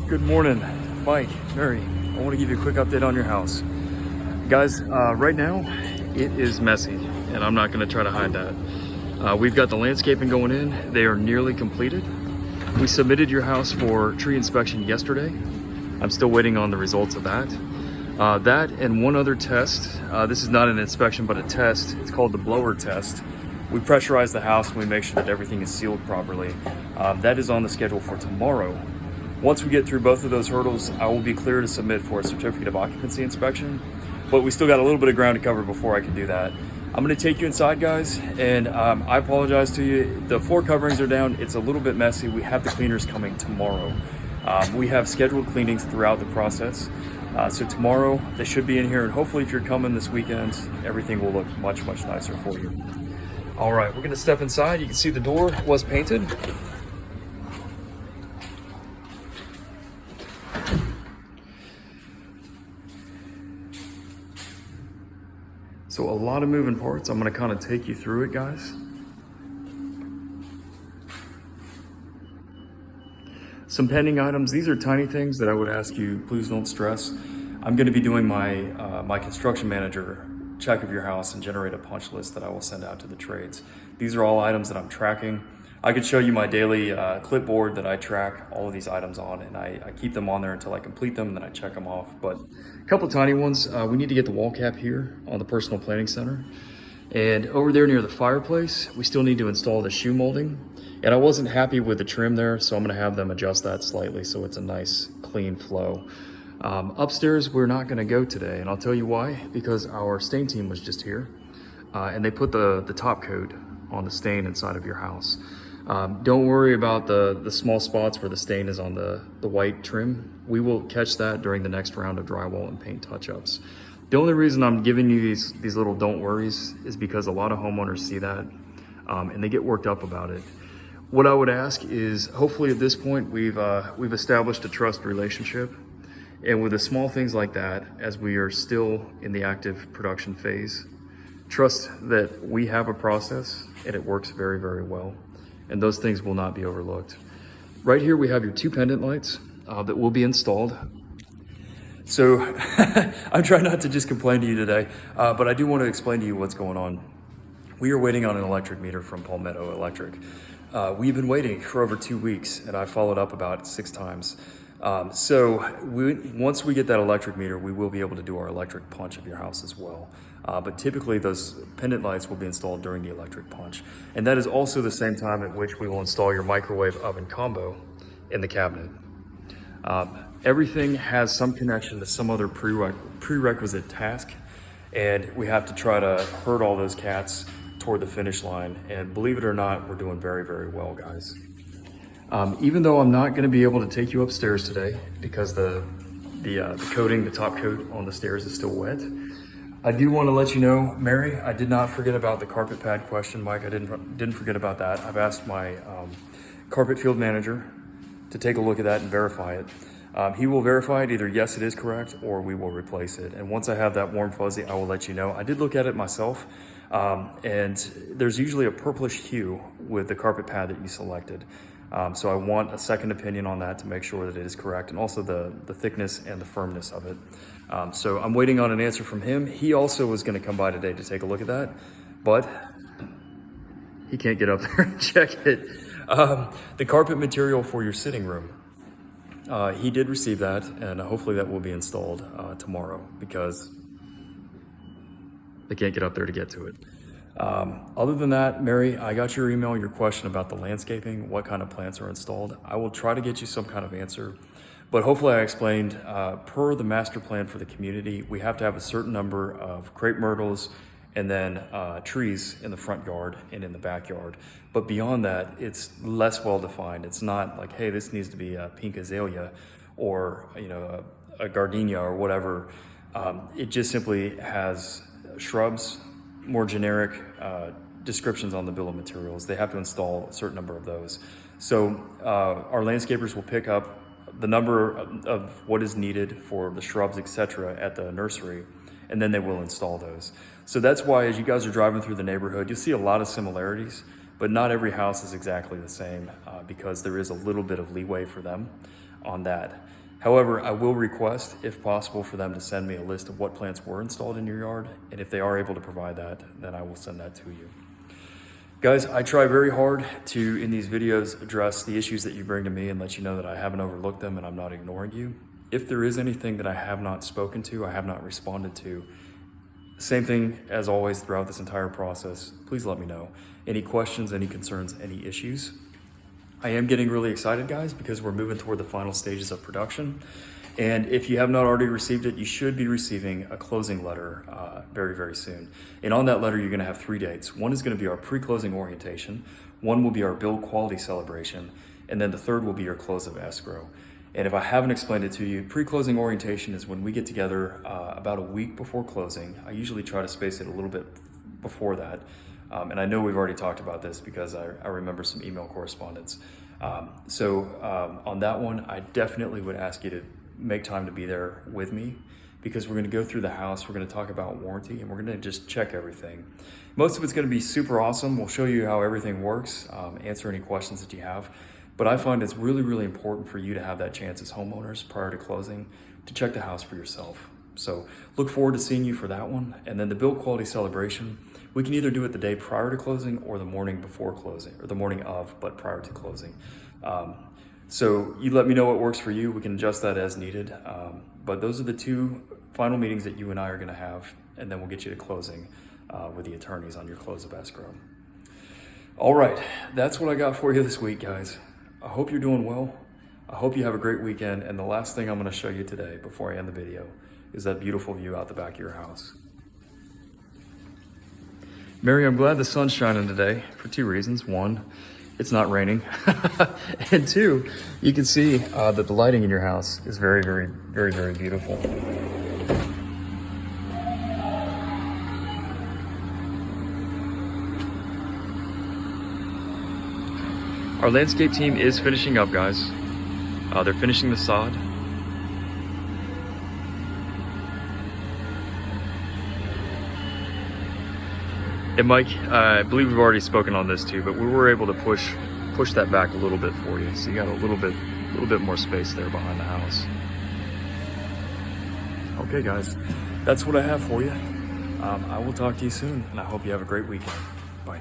Good morning, Mike, Mary. I want to give you a quick update on your house. Guys, right now it is messy and I'm not going to try to hide that. We've got the landscaping going in. They are nearly completed. We submitted your house for tree inspection yesterday. I'm still waiting on the results of that. That and one other test. This is not an inspection, but a test. It's called the blower test. We pressurize the house and we make sure that everything is sealed properly. That is on the schedule for tomorrow. Once we get through both of those hurdles, I will be clear to submit for a certificate of occupancy inspection, but we still got a little bit of ground to cover before I can do that. I'm gonna take you inside, guys, and I apologize to you. The floor coverings are down. It's a little bit messy. We have the cleaners coming tomorrow. We have scheduled cleanings throughout the process. So tomorrow they should be in here, and hopefully if you're coming this weekend, everything will look much, much nicer for you. All right, we're gonna step inside. You can see the door was painted. So a lot of moving parts. I'm gonna kind of take you through it, guys. Some pending items. These are tiny things that I would ask you, please don't stress. I'm gonna be doing my construction manager check of your house and generate a punch list that I will send out to the trades. These are all items that I'm tracking. I could show you my daily clipboard that I track all of these items on, and I keep them on there until I complete them, and then I check them off. But a couple tiny ones. We need to get the wall cap here on the personal planning center. And over there near the fireplace, we still need to install the shoe molding. And I wasn't happy with the trim there, so I'm gonna have them adjust that slightly so it's a nice, clean flow. Upstairs, we're not gonna go today, and I'll tell you why. Because our stain team was just here, and they put the top coat on the stain inside of your house. Don't worry about the small spots where the stain is on the white trim. We will catch that during the next round of drywall and paint touch-ups. The only reason I'm giving you these little don't worries is because a lot of homeowners see that and they get worked up about it. What I would ask is, hopefully at this point we've established a trust relationship, and with the small things like that, as we are still in the active production phase, trust that we have a process and it works very, very well. And those things will not be overlooked. Right here, we have your two pendant lights that will be installed. So I'm trying not to just complain to you today, but I do want to explain to you what's going on. We are waiting on an electric meter from Palmetto Electric. We've been waiting for over 2 weeks, and I followed up about 6 times. Once we get that electric meter, we will be able to do our electric punch of your house as well. But typically those pendant lights will be installed during the electric punch. And that is also the same time at which we will install your microwave oven combo in the cabinet. Everything has some connection to some other prerequisite task, and we have to try to herd all those cats toward the finish line. And believe it or not, we're doing very, very well, guys. Even though I'm not gonna be able to take you upstairs today because the coating, the top coat on the stairs is still wet, I do want to let you know, Mary, I did not forget about the carpet pad question, Mike. I didn't forget about that. I've asked my carpet field manager to take a look at that and verify it. He will verify it, either yes, it is correct, or we will replace it. And once I have that warm fuzzy, I will let you know. I did look at it myself, and there's usually a purplish hue with the carpet pad that you selected. So I want a second opinion on that to make sure that it is correct, and also the thickness and the firmness of it. So I'm waiting on an answer from him. He also was gonna come by today to take a look at that, but he can't get up there and check it. The carpet material for your sitting room, he did receive that, and hopefully that will be installed tomorrow because they can't get up there to get to it. Other than that, Mary, I got your email, your question about the landscaping, what kind of plants are installed. I will try to get you some kind of answer, but hopefully I explained, per the master plan for the community, we have to have a certain number of crepe myrtles and then trees in the front yard and in the backyard. But beyond that, it's less well defined. It's not like, hey, this needs to be a pink azalea or a gardenia or whatever. It just simply has shrubs, more generic descriptions on the bill of materials. They have to install a certain number of those. So our landscapers will pick up the number of what is needed for the shrubs, etc. at the nursery, and then they will install those. So that's why as you guys are driving through the neighborhood, you'll see a lot of similarities but not every house is exactly the same because there is a little bit of leeway for them on that. However, I will request, if possible, for them to send me a list of what plants were installed in your yard, and if they are able to provide that, then I will send that to you. Guys, I try very hard to, in these videos, address the issues that you bring to me and let you know that I haven't overlooked them and I'm not ignoring you. If there is anything that I have not spoken to, I have not responded to, same thing as always throughout this entire process, please let me know. Any questions, any concerns, any issues. I am getting really excited, guys, because we're moving toward the final stages of production. And if you have not already received it, you should be receiving a closing letter very, very soon. And on that letter, you're gonna have 3 dates. One is gonna be our pre-closing orientation, one will be our build quality celebration, and then the third will be your close of escrow. And if I haven't explained it to you, pre-closing orientation is when we get together about a week before closing. I usually try to space it a little bit before that. And I know we've already talked about this because I remember some email correspondence. On that one, I definitely would ask you to make time to be there with me because we're going to go through the house, we're going to talk about warranty, and we're going to just check everything. Most of it's going to be super awesome. We'll show you how everything works, answer any questions that you have. But I find it's really, really important for you to have that chance as homeowners prior to closing to check the house for yourself. So look forward to seeing you for that one. And then the build quality celebration, we can either do it the day prior to closing or the morning before closing, or the morning of, but prior to closing. So you let me know what works for you. We can adjust that as needed. But those are the 2 final meetings that you and I are gonna have, and then we'll get you to closing with the attorneys on your close of escrow. All right, that's what I got for you this week, guys. I hope you're doing well. I hope you have a great weekend. And the last thing I'm gonna show you today before I end the video is that beautiful view out the back of your house. Mary, I'm glad the sun's shining today for 2 reasons. 1, it's not raining. And 2, you can see that the lighting in your house is very, very, very, very beautiful. Our landscape team is finishing up, guys. They're finishing the sod. And Mike, I believe we've already spoken on this too, but we were able to push that back a little bit for you. So you got a little bit more space there behind the house. Okay, guys, that's what I have for you. I will talk to you soon, and I hope you have a great weekend. Bye.